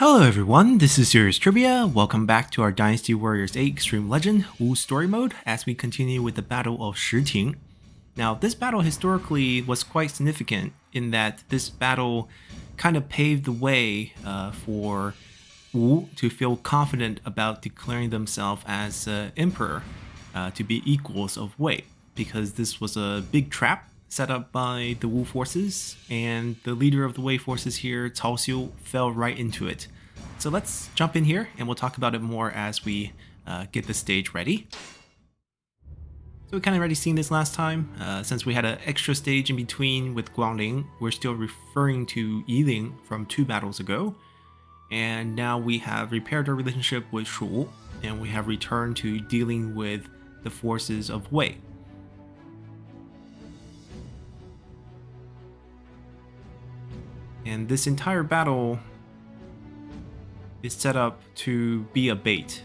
Hello everyone, this is Serious Trivia. Welcome back to our Dynasty Warriors 8 Extreme Legend Wu story mode as we continue with the Battle of Shiting. Now, this battle historically was quite significant in that this battle kind of paved the way for Wu to feel confident about declaring themselves as emperor, to be equals of Wei, because this was a big trap set up by the Wu forces, and the leader of the Wei forces here, Cao Xiu, fell right into it. So let's jump in here and we'll talk about it more as we get the stage ready. So we kind of already seen this last time. Since we had an extra stage in between with Guangling, we're still referring to Yiling from 2 battles ago. And now we have repaired our relationship with Shu, and we have returned to dealing with the forces of Wei. And this entire battle is set up to be a bait.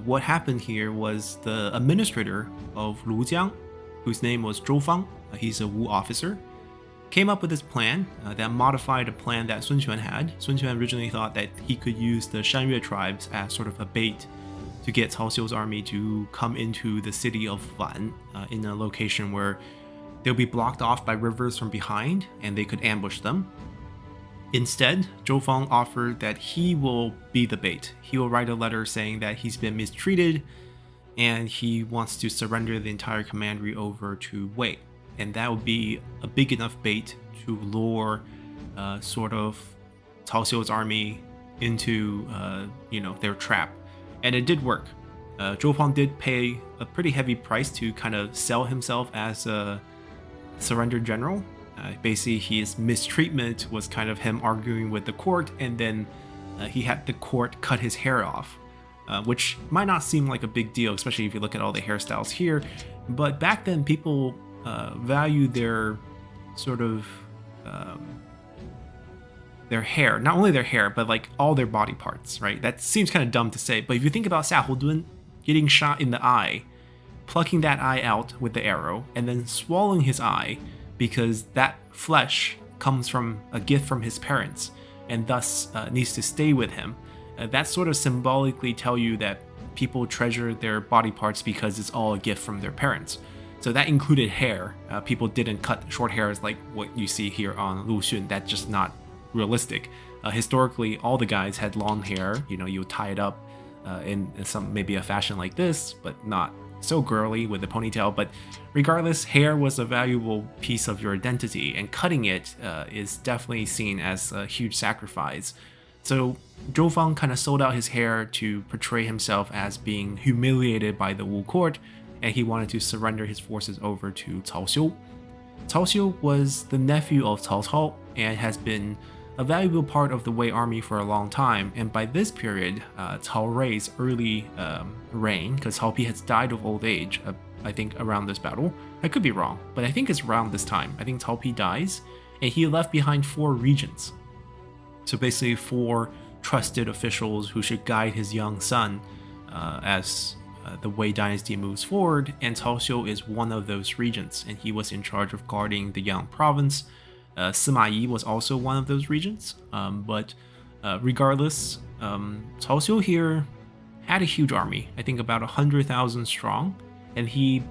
What happened here was the administrator of Lujiang, whose name was Zhou Fang, he's a Wu officer, came up with this plan that modified a plan that Sun Quan had. Sun Quan originally thought that he could use the Shangyue tribes as sort of a bait to get Cao Xiu's army to come into the city of Wan in a location where they'll be blocked off by rivers from behind and they could ambush them. Instead, Zhou Fang offered that he will be the bait. He will write a letter saying that he's been mistreated and he wants to surrender the entire commandery over to Wei. And that would be a big enough bait to lure sort of Cao Xiu's army into their trap. And it did work. Zhou Fang did pay a pretty heavy price to kind of sell himself as a surrendered general. Basically, his mistreatment was kind of him arguing with the court, and then he had the court cut his hair off, which might not seem like a big deal, especially if you look at all the hairstyles here. But back then, people valued their sort of their hair, not only their hair, but like all their body parts, right? That seems kind of dumb to say, but if you think about Xiahou Dun getting shot in the eye, plucking that eye out with the arrow, and then swallowing his eye, because that flesh comes from a gift from his parents and thus needs to stay with him. That sort of symbolically tell you that people treasure their body parts because it's all a gift from their parents. So that included hair. People didn't cut short hairs like what you see here on Lu Xun. That's just not realistic. Historically, all the guys had long hair. You would tie it up in some maybe a fashion like this, but not so girly with the ponytail. But regardless, hair was a valuable piece of your identity, and cutting it is definitely seen as a huge sacrifice. So Zhou Fang kind of sold out his hair to portray himself as being humiliated by the Wu court, and he wanted to surrender his forces over to Cao Xiu. Cao Xiu was the nephew of Cao Cao and has been a valuable part of the Wei army for a long time, and by this period, Cao Rui's early reign, because Cao Pi has died of old age, I think around this battle. I could be wrong, but I think it's around this time. I think Cao Pi dies, and he left behind 4 regents. So basically 4 trusted officials who should guide his young son as the Wei dynasty moves forward, and Cao Xiu is one of those regents, and he was in charge of guarding the young province. Sima Yi was also one of those regents, but regardless, Cao Xiu here had a huge army, I think about 100,000 strong, and he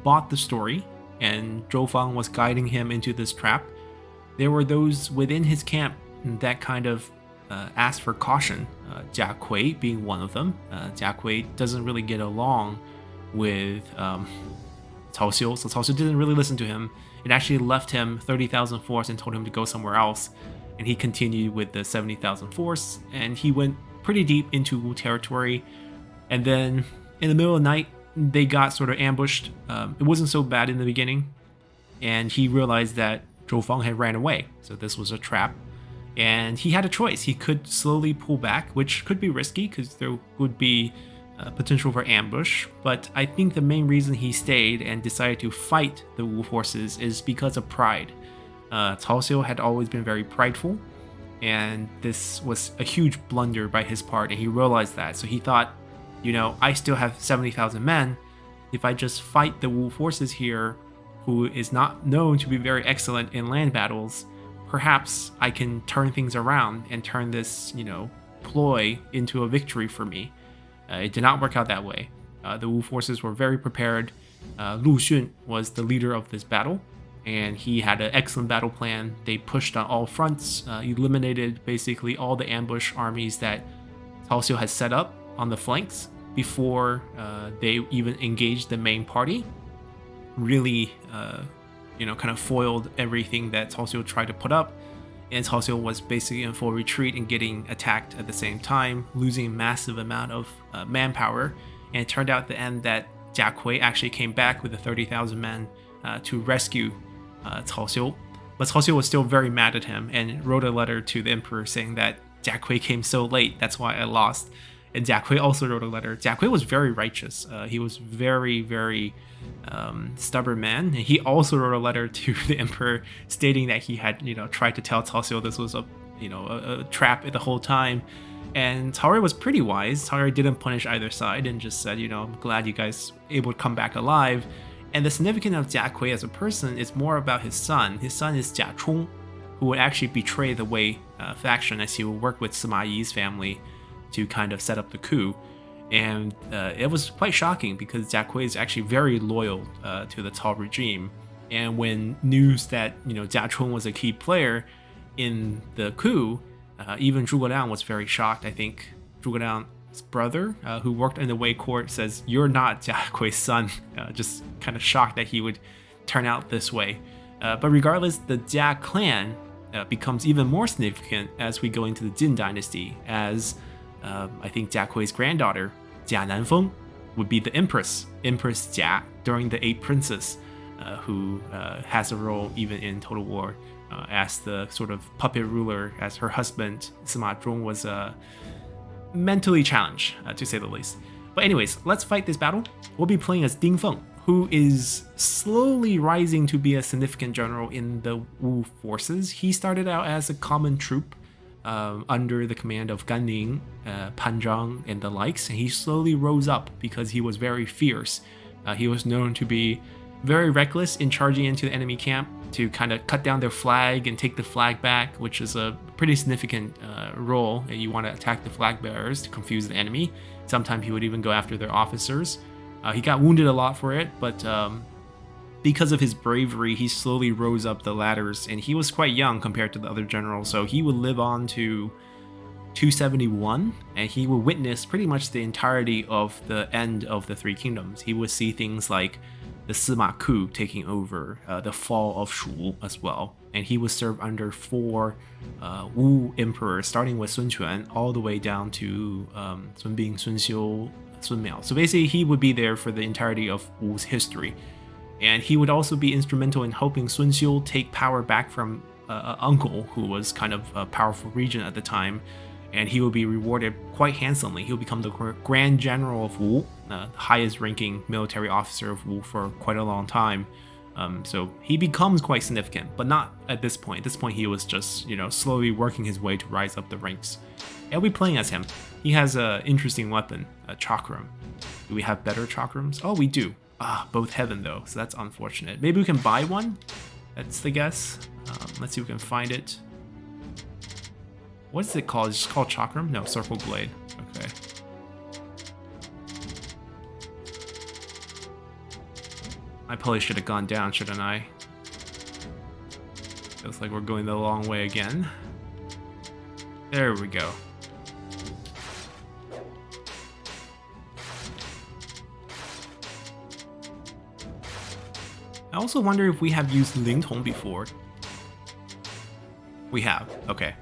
bought the story, and Zhou Fang was guiding him into this trap. There were those within his camp that kind of asked for caution, Jia Kui being one of them. Jia Kui doesn't really get along with Cao Xiu, so Cao Xiu didn't really listen to him. It actually left him 30,000 force and told him to go somewhere else, and he continued with the 70,000 force, and he went pretty deep into Wu territory. And then in the middle of the night, they got sort of ambushed. It wasn't so bad in the beginning, and he realized that Zhou Fang had ran away, so this was a trap. And he had a choice. He could slowly pull back, which could be risky because there would be potential for ambush, but I think the main reason he stayed and decided to fight the Wu forces is because of pride. Cao Xiu had always been very prideful, and this was a huge blunder by his part, and he realized that. So he thought, I still have 70,000 men. If I just fight the Wu forces here, who is not known to be very excellent in land battles, perhaps I can turn things around and turn this, ploy into a victory for me. It did not work out that way. The Wu forces were very prepared. Lu Xun was the leader of this battle, and he had an excellent battle plan. They pushed on all fronts, eliminated basically all the ambush armies that Cao Xiu had set up on the flanks before they even engaged the main party. Really, kind of foiled everything that Cao Xiu tried to put up. And Cao Xiu was basically in full retreat and getting attacked at the same time, losing a massive amount of manpower. And it turned out at the end that Jia Kui actually came back with the 30,000 men to rescue Cao Xiu. But Cao Xiu was still very mad at him and wrote a letter to the emperor saying that Jia Kui came so late, that's why I lost. And Jia Kui also wrote a letter. Jia Kui was very righteous. He was very, very stubborn man. And he also wrote a letter to the emperor stating that he had, tried to tell Cao Xiu this was a trap the whole time. And Cao Rui was pretty wise. Cao Rui didn't punish either side and just said, I'm glad you guys able to come back alive. And the significance of Jia Kui as a person is more about his son. His son is Jia Chong, who would actually betray the Wei faction as he would work with Sima Yi's family to kind of set up the coup. And it was quite shocking because Jia Kui is actually very loyal to the Cao regime. And when news that Jia Chong was a key player in the coup, even Zhuge Liang was very shocked. I think Zhuge Liang's brother, who worked in the Wei court, says, "You're not Jia Kui's son." Just kind of shocked that he would turn out this way. But regardless, the Jia clan becomes even more significant as we go into the Jin dynasty, as I think Jia Kui's granddaughter, Jia Nanfeng, would be the Empress Jia during the Eight Princes, who has a role even in Total War as the sort of puppet ruler, as her husband, Sima Zhong, was mentally challenged, to say the least. But anyways, let's fight this battle. We'll be playing as Ding Feng, who is slowly rising to be a significant general in the Wu forces. He started out as a common troop under the command of Gan Ning, Pan Zhang, and the likes, and he slowly rose up because he was very fierce. He was known to be very reckless in charging into the enemy camp to kind of cut down their flag and take the flag back, which is a pretty significant role. And you want to attack the flag bearers to confuse the enemy. Sometimes he would even go after their officers. He got wounded a lot for it, but because of his bravery, he slowly rose up the ladders, and he was quite young compared to the other generals, so he would live on to 271, and he would witness pretty much the entirety of the end of the Three Kingdoms. He would see things like the Sima coup taking over, the fall of Shu as well, and he would serve under 4 Wu emperors, starting with Sun Quan all the way down to Sun Bing, Sun Xiu, Sun Miao. So basically, he would be there for the entirety of Wu's history. And he would also be instrumental in helping Sun Xiu take power back from an uncle who was kind of a powerful regent at the time. And he will be rewarded quite handsomely. He'll become the Grand General of Wu, the highest ranking military officer of Wu for quite a long time. So he becomes quite significant, but not at this point. At this point, he was just, slowly working his way to rise up the ranks. And we'll be playing as him. He has an interesting weapon, a chakram. Do we have better chakrams? Oh, we do. Both heaven though, so that's unfortunate. Maybe we can buy one? That's the guess. Let's see if we can find it. What's it called? It's just called chakram? No, circle blade. Okay. I probably should have gone down, shouldn't I? Looks like we're going the long way again. There we go. I also wonder if we have used Ling Tong before. We have, okay.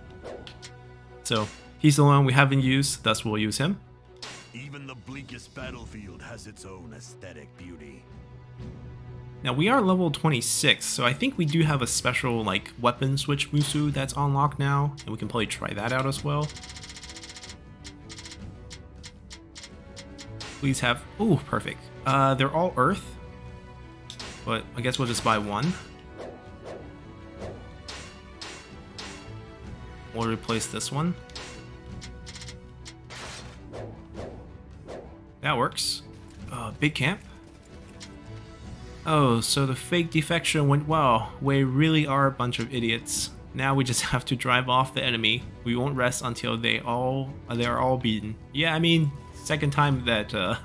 So he's the one we haven't used, thus we'll use him. Even the bleakest battlefield has its own aesthetic beauty. Now we are level 26, so I think we do have a special weapon switch Musu that's unlocked now, and we can probably try that out as well. Please have, oh, perfect. They're all earth. But I guess we'll just buy one. We'll replace this one. That works. Big camp. Oh, so the fake defection went well. We really are a bunch of idiots. Now we just have to drive off the enemy. We won't rest until they are all beaten. Yeah, I mean, second time that a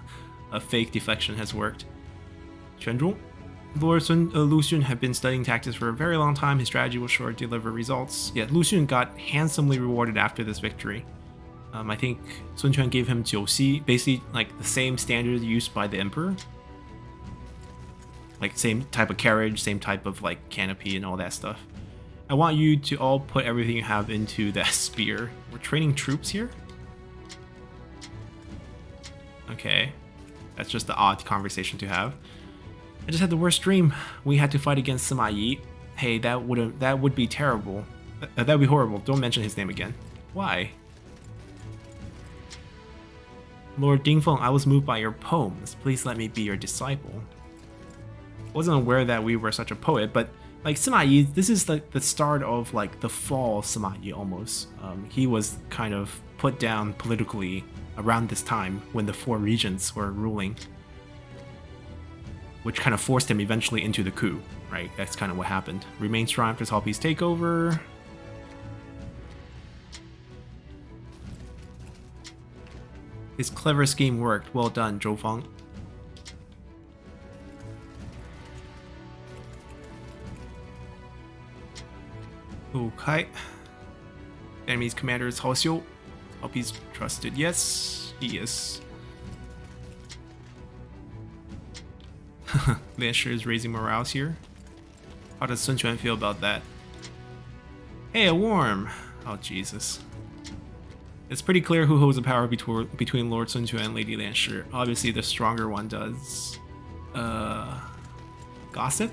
fake deflection has worked. 权中 Lord Lu Xun had been studying tactics for a very long time. His strategy was sure to deliver results. Yet Lu Xun got handsomely rewarded after this victory. I think Sun Quan gave him 9xi, basically like the same standard used by the emperor. Like same type of carriage, same type of like canopy and all that stuff. I want you to all put everything you have into that spear. We're training troops here? Okay. That's just the odd conversation to have. I just had the worst dream. We had to fight against Sima Yi. Hey, that would be terrible. That would be horrible. Don't mention his name again. Why? Lord Dingfeng, I was moved by your poems. Please let me be your disciple. Wasn't aware that we were such a poet, but like Sima Yi, this is the start of like the fall of Sima Yi almost. He was kind of put down politically around this time when the four regents were ruling, which kind of forced him eventually into the coup, right? That's kind of what happened. Remain strong after Cao Pi's takeover. His clever scheme worked. Well done, Zhou Fang. Okay. Enemy's commander is Hao Xiu. Hope he's trusted. Yes, he is. Lian Shi is raising morales here. How does Sun Quan feel about that? Hey, a worm! Oh, Jesus. It's pretty clear who holds the power between Lord Sun Quan and Lady Lian Shi. Obviously, the stronger one does. Gossip?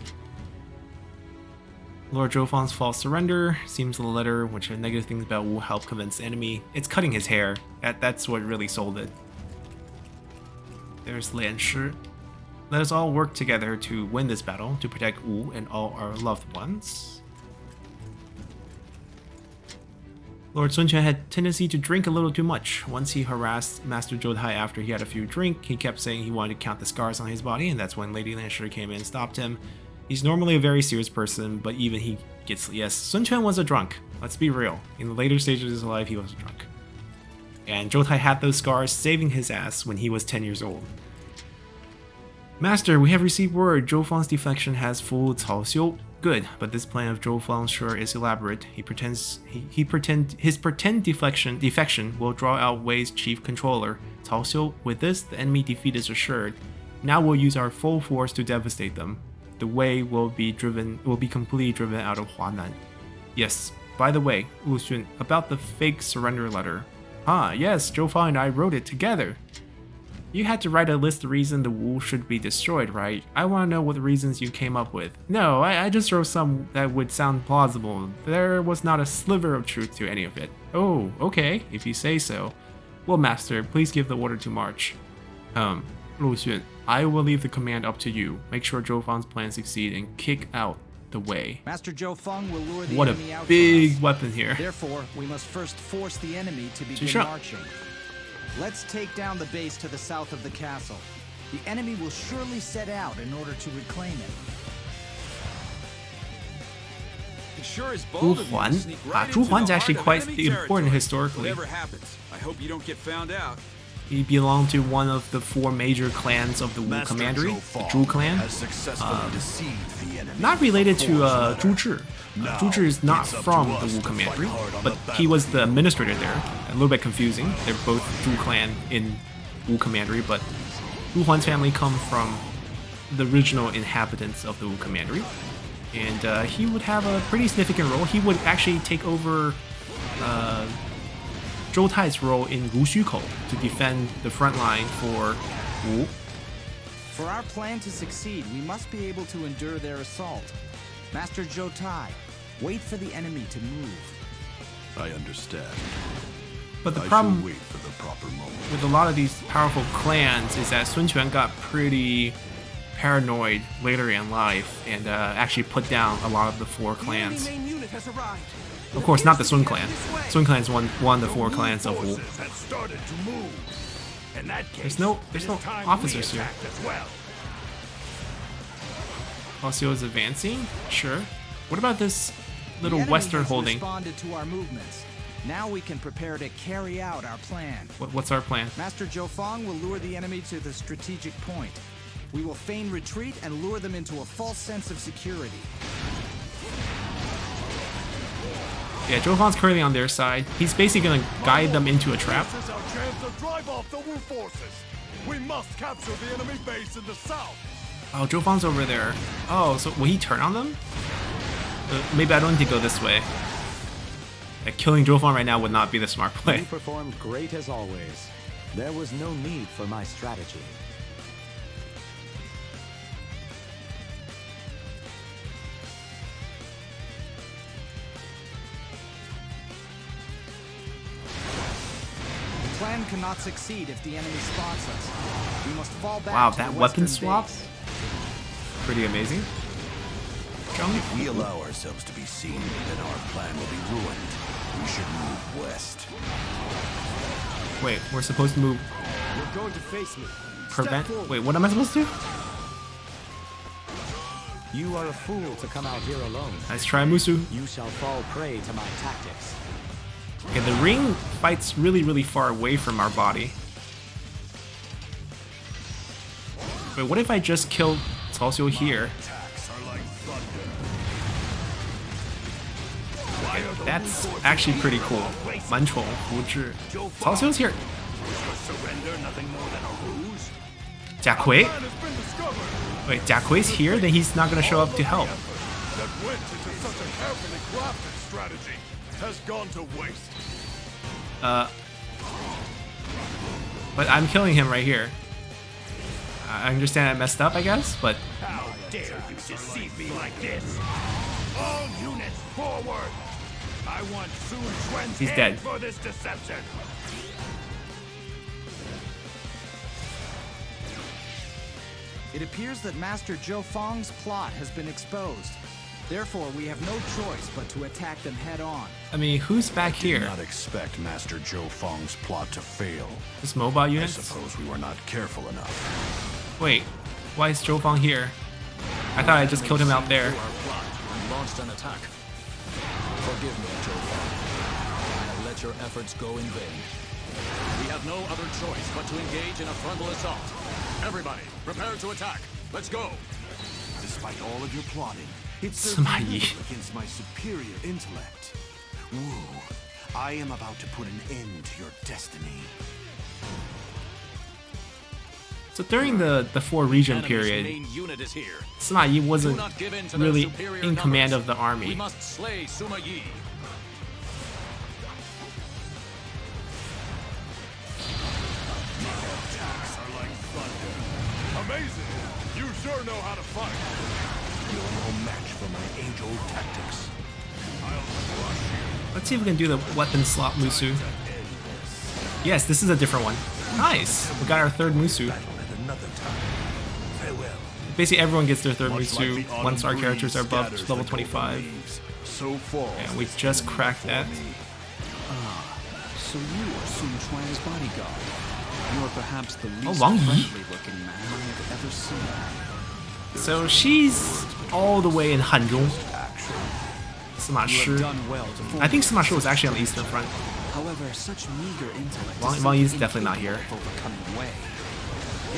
Lord Zhou Fang's false surrender. Seems the letter, which had negative things about will help convince the enemy. It's cutting his hair. That's what really sold it. There's Lian Shi. Let us all work together to win this battle, to protect Wu and all our loved ones. Lord Sun Quan had tendency to drink a little too much. Once he harassed Master Zhou Tai after he had a few drink. He kept saying he wanted to count the scars on his body, and that's when Lady Lian Shi came in and stopped him. He's normally a very serious person, but even he gets... Yes, Sun Quan was a drunk. Let's be real. In the later stages of his life, he was a drunk. And Zhou Tai had those scars, saving his ass when he was 10 years old. Master, we have received word. Zhou Fang's defection has fooled Cao Xiu. Good, but this plan of Zhou Fang's sure is elaborate. His pretend defection will draw out Wei's chief controller, Cao Xiu. With this, the enemy defeat is assured. Now we'll use our full force to devastate them. The Wei will be completely driven out of Huanan. Yes. By the way, Lu Xun, about the fake surrender letter. Ah, yes, Zhou Fang and I wrote it together. You had to write a list of reasons the Wu should be destroyed, right? I want to know what reasons you came up with. No, I just wrote some that would sound plausible. There was not a sliver of truth to any of it. Oh, okay, if you say so. Well, Master, please give the order to march. Lu Xun, I will leave the command up to you. Make sure Zhou Fang's plans succeed and kick out the Wei. Master Zhou Fang will lure the what enemy out. What a big weapon here. Therefore, we must first force the enemy to begin marching. Let's take down the base to the south of the castle. The enemy will surely set out in order to reclaim it. Zhu Huan. Zhu Huan's actually quite important historically. Whatever happens, I hope you don't get found out. He belonged to one of the four major clans of the Wu commandery, the Zhu clan. Not related to Zhu Zhi. Zhu Zhi is not from the Wu commandery, but he was the administrator there. A little bit confusing. They're both Zhu clan in Wu commandery, but Zhu Huan's family come from the original inhabitants of the Wu commandery. And he would have a pretty significant role. He would actually take over Zhou Tai's role in Ruxukou to defend the front line for Wu. For our plan to succeed, we must be able to endure their assault. Master Zhou Tai, wait for the enemy to move. I understand. But the problem wait for the proper moment. With a lot of these powerful clans is that Sun Quan got pretty paranoid later in life and actually put down a lot of the four clans. Of course, not the Sun clan. Sun clan is one of the four clans of Wu. There's no officers here. Cao Xiu is advancing? Sure. What about this little The enemy western has holding. responded to our movements. Now we can prepare to carry out our plan. What's our plan? Master Zhou Fang will lure the enemy to the strategic point. We will feign retreat and lure them into a false sense of security. Yeah, Zhou Fang's currently on their side. He's basically gonna guide them into a trap. This is our chance to drive off the Wu forces. We must capture the enemy base in the south. Oh, Zhou Fang's over there. Oh, so will he turn on them? Maybe I don't need to go this way. Like, killing Zhou Fang right now would not be the smart You play. performed great as always. There was no need for my strategy. The plan cannot succeed if the enemy spots us. We must fall back Wow, to that the weapon western swap? base. Pretty amazing. If we allow ourselves to be seen, then our plan will be ruined. We should move west. Wait, we're supposed to move. You're going to face me. Prevent. Wait, what am I supposed to do? You are a fool to come out here alone. Let's try Musu. You shall fall prey to my tactics. Okay, the ring fights really far away from our body. Wait, what if I just kill Cao Xiu here? Attacks are like thunder. Okay, that's actually pretty cool. 蛮宠无知. Cao Xiu's here. Surrender nothing more than a ruse. Jia Kui? Plan has been discovered. Wait, Jia Kui's here? Then he's not gonna show up to help. That went into such a carefully crafted strategy has gone to waste. But I'm killing him right here. I understand I messed up, I guess, but How dare you deceive me like this? All units forward! I want Sun Quan's He's head dead. for this deception. It appears that Master Zhou Fang's plot has been exposed. Therefore, we have no choice but to attack them head on. I mean, who's back Did here? not expect Master Zhou Fang's plot to fail. This mobile I unit? suppose we were not careful enough. Wait, why is Zhou Fang here? I thought I just killed him out there. Our plot and launched an attack. Forgive me, Zhou Fang. I have let your efforts go in vain. We have no other choice but to engage in a frontal assault. Everybody, prepare to attack. Let's go. Despite all of your plotting, it Sima serves Yi. little against my superior intellect. Wu, I am about to put an end to your destiny. So during the 4 region Enemy's period, main unit is here. Sima Yi Do wasn't not give in to their really superior in command numbers. of the We army. must slay Sima Yi. Attacks are like thunder. Amazing! You sure know how to fight. You're no match for my age-old tactics. I'll crush you. Let's see if we can do the weapon slot Musu. Yes, this is a different one. Nice! We got our third Musu. Battle at another time. Farewell. Basically, everyone gets their third Much like Musu the autumn once our breeze characters are above scatters level the golden 25. leaves, so falls And we this just enemy cracked before that. me. So you are Sun Quan's bodyguard. You are perhaps the least Wang Yi. friendly-looking man I have ever seen. So she's all the way in Hanzhong. Sima You have Shi. done well to form I think this Sima Shi was actually on the position. eastern front. However, such meager intellect Wang- is Wang Yi's simply definitely not here. incapable of overcoming Wei.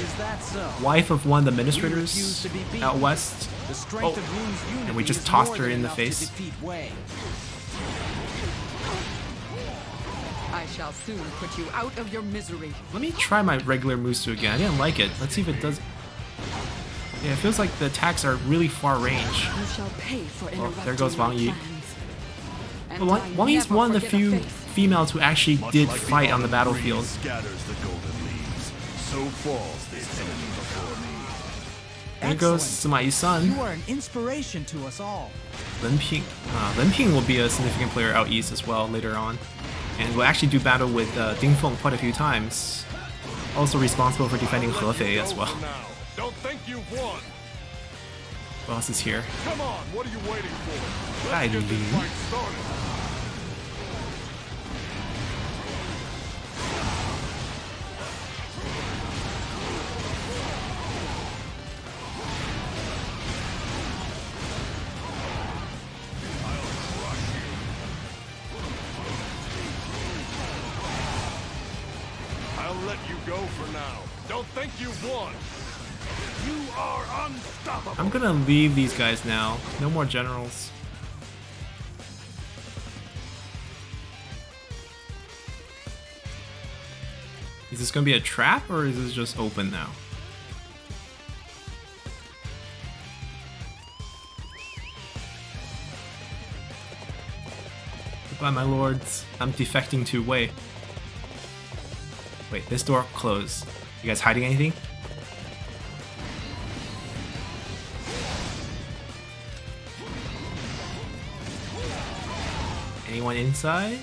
Is that so? Wife of one of the We refuse administrators to be beaten. out west. The strength Oh, of Wu's unity and we just is tossed more her than in the enough face. To defeat Wei. I shall soon put you out of your misery. Let me try my regular Musu again. I didn't like it. Let's see if it does. Yeah, it feels like the attacks are really far range. You shall pay for interrupting there goes my Wang Yi. plans. And But I Wang Yi's never one of the forget a few face. females who actually Much did like the fight on the autumn battlefield. breeze scatters the golden leaves, so falls this enemy before me. There goes Excellent. Sima Yi's son, You are an inspiration to us all. Len Ping. Len Ping will be a significant player out east as well later on. And will actually do battle with Ding Feng quite a few times. Also responsible for defending Hefei as well. Now, don't think you've won. Who else is here? Come on, what are you waiting for? Dai Let's get this Lin. fight started. I'll let you go for now. Don't think you've won. You are unstoppable. I'm gonna leave these guys now. No more generals. Is this gonna be a trap or is this just open now? Goodbye, my lords. I'm defecting to Wei. Wait, this door closed. You guys hiding anything? Anyone inside?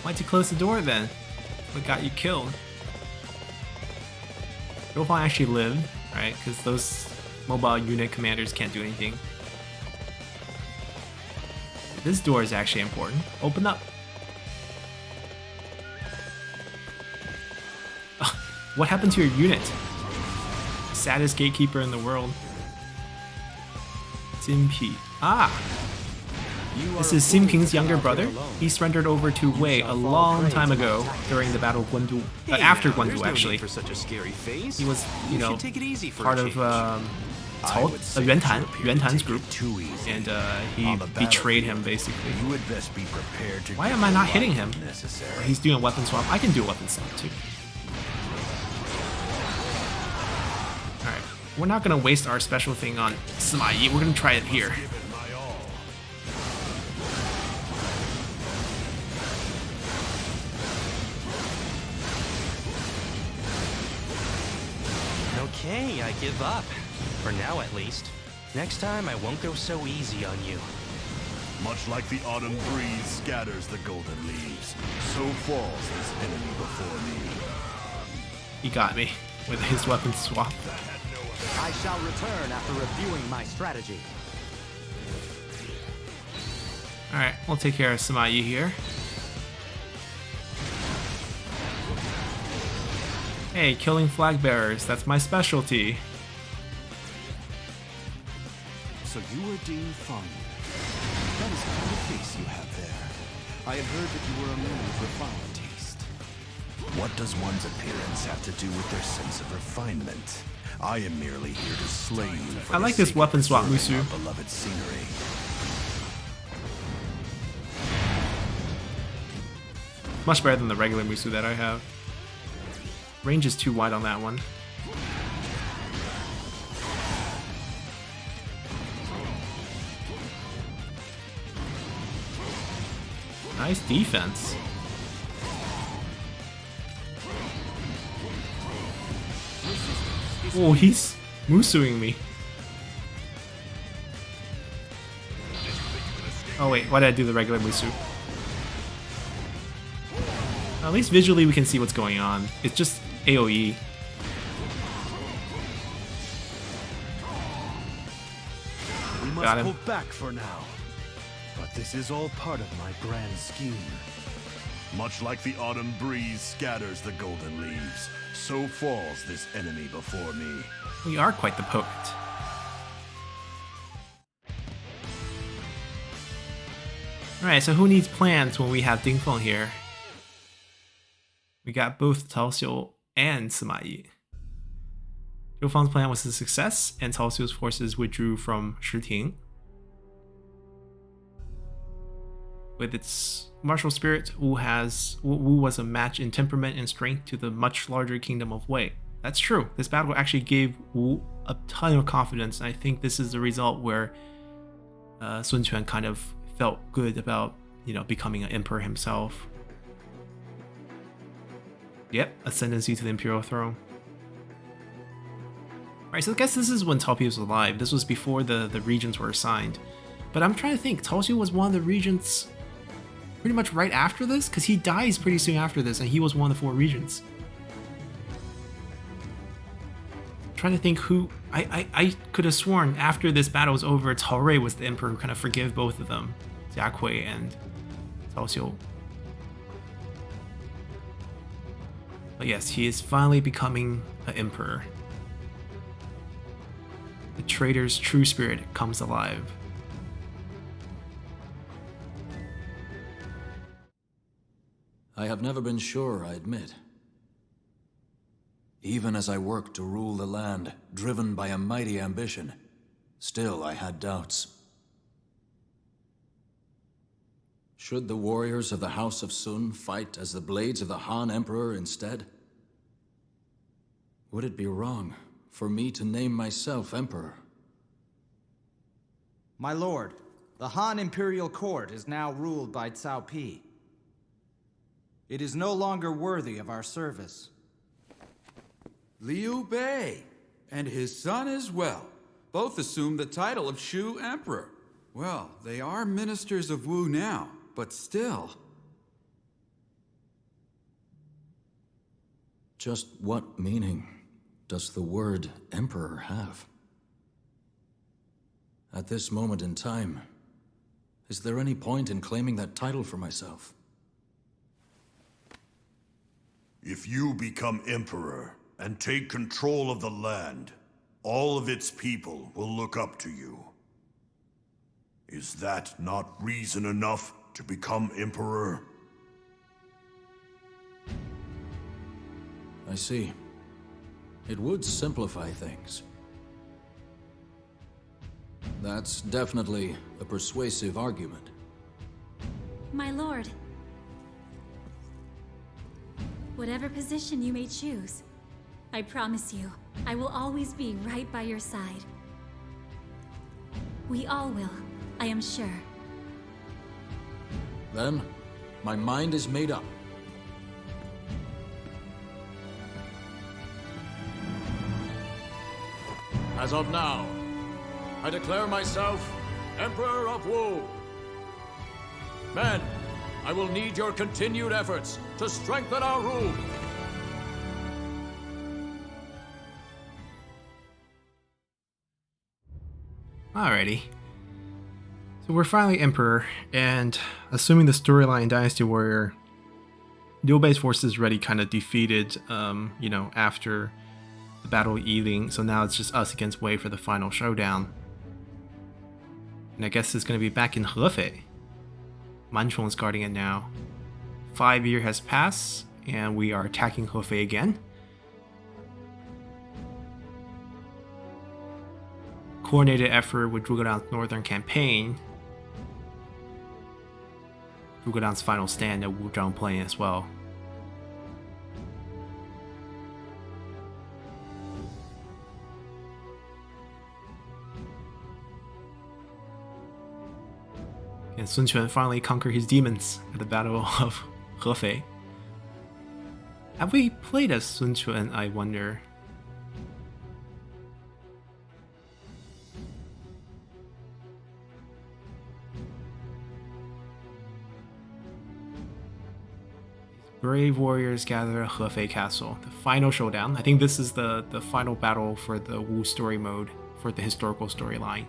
Why'd you close the door then? What got you killed? Rohan actually lived, right? Because those mobile unit commanders can't do anything. This door is actually important. Open up. What happened to your unit? Saddest gatekeeper in the world. Sim Pi. Ah! This is Sim King's younger brother. He surrendered over to Wei a long time ago during the Battle of Guandu. After Guandu, actually. For such a scary face. He was, you know, Take it easy for part a of change. Yuan Tan's group, Too easy. and he betrayed him basically. You would best be prepared to. Why am I not hitting him? Necessary. He's doing a weapon swap. I can do a weapon swap too. Alright, we're not gonna waste our special thing on Sima Yi. We're gonna try it here. Give it my all. Okay, I give up. For now, at least. Next time, I won't go so easy on you. Much like the autumn breeze scatters the golden leaves, so falls this enemy before me. He got me with his weapon swap. I shall return after reviewing my strategy. Alright, we'll take care of Sima Yi here. Hey, killing flag bearers, that's my specialty. So you were Dean Feng. That is quite a face you have there. I had heard that you were a man of refined taste. What does one's appearance have to do with their sense of refinement? I am merely here to slay you for I the like this sake weapon of swap, preserving Musu. our beloved scenery. Much better than the regular Musu that I have. Range is too wide on that one. Nice defense. Oh, he's Musuing me. Oh wait, why did I do the regular Musu? At least visually we can see what's going on. It's just AoE. We must Got him. pull back for now. But this is all part of my grand scheme. Much like the autumn breeze scatters the golden leaves, so falls this enemy before me. We are quite the poet. Alright, so who needs plans when we have Ding Feng here? We got both Cao Xiu and Sima Yi. Zhou Fang's plan was a success, and Cao Xiu's forces withdrew from Shiting. With its martial spirit, Wu was a match in temperament and strength to the much larger kingdom of Wei. That's true. This battle actually gave Wu a ton of confidence. I think this is the result where Sun Quan kind of felt good about, you know, becoming an emperor himself. Yep, ascendancy to the imperial throne. Alright, so I guess this is when Cao Pi was alive. This was before the regions were assigned. But I'm trying to think, Cao Xiu was one of the regents pretty much right after this? Because he dies pretty soon after this, and he was one of the 4 regents. I'm trying to think who... I could have sworn after this battle was over, Cao Rui was the emperor who kind of forgave both of them. Jia Kui and Cao Xiu. But yes, he is finally becoming an emperor. The traitor's true spirit comes alive. I have never been sure, I admit. Even as I worked to rule the land, driven by a mighty ambition, still I had doubts. Should the warriors of the House of Sun fight as the blades of the Han Emperor instead? Would it be wrong for me to name myself Emperor? My lord, the Han Imperial Court is now ruled by Cao Pi. It is no longer worthy of our service. Liu Bei, and his son as well, both assume the title of Shu Emperor. Well, they are ministers of Wu now, but still. Just what meaning does the word Emperor have? At this moment in time, is there any point in claiming that title for myself? If you become Emperor and take control of the land, all of its people will look up to you. Is that not reason enough to become Emperor? I see. It would simplify things. That's definitely a persuasive argument. My lord, whatever position you may choose, I promise you, I will always be right by your side. We all will, I am sure. Then, my mind is made up. As of now, I declare myself Emperor of Wu. Men, I will need your continued efforts to strengthen our rule. Alrighty. So we're finally Emperor, and assuming the storyline in Dynasty Warrior, Liu Bei's forces already kind of defeated, after the Battle of Yiling, so now it's just us against Wei for the final showdown. And I guess it's going to be back in Hefei. Manchong is guarding it now. 5 years has passed, and we are attacking Hefei again. Coordinated effort with Zhuge Northern Campaign. Zhuge final stand at Wuzhang Plain as well. And Sun Quan finally conquered his demons at the Battle of Hefei. Have we played as Sun Quan, I wonder? Brave warriors gather at Hefei Castle. The final showdown. I think this is the final battle for the Wu story mode, for the historical storyline.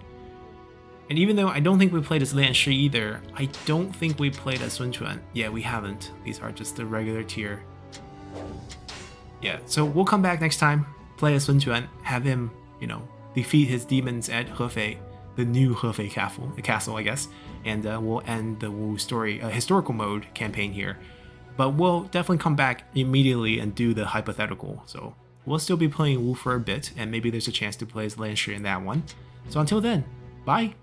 And even though I don't think we played as Lian Shi either, I don't think we played as Sun Quan. Yeah, we haven't. These are just the regular tier. Yeah, so we'll come back next time, play as Sun Quan, have him, defeat his demons at Hefei, the new Hefei castle, I guess, and we'll end the Wu story, historical mode campaign here. But we'll definitely come back immediately and do the hypothetical. So we'll still be playing Wu for a bit, and maybe there's a chance to play as Lian Shi in that one. So until then, bye!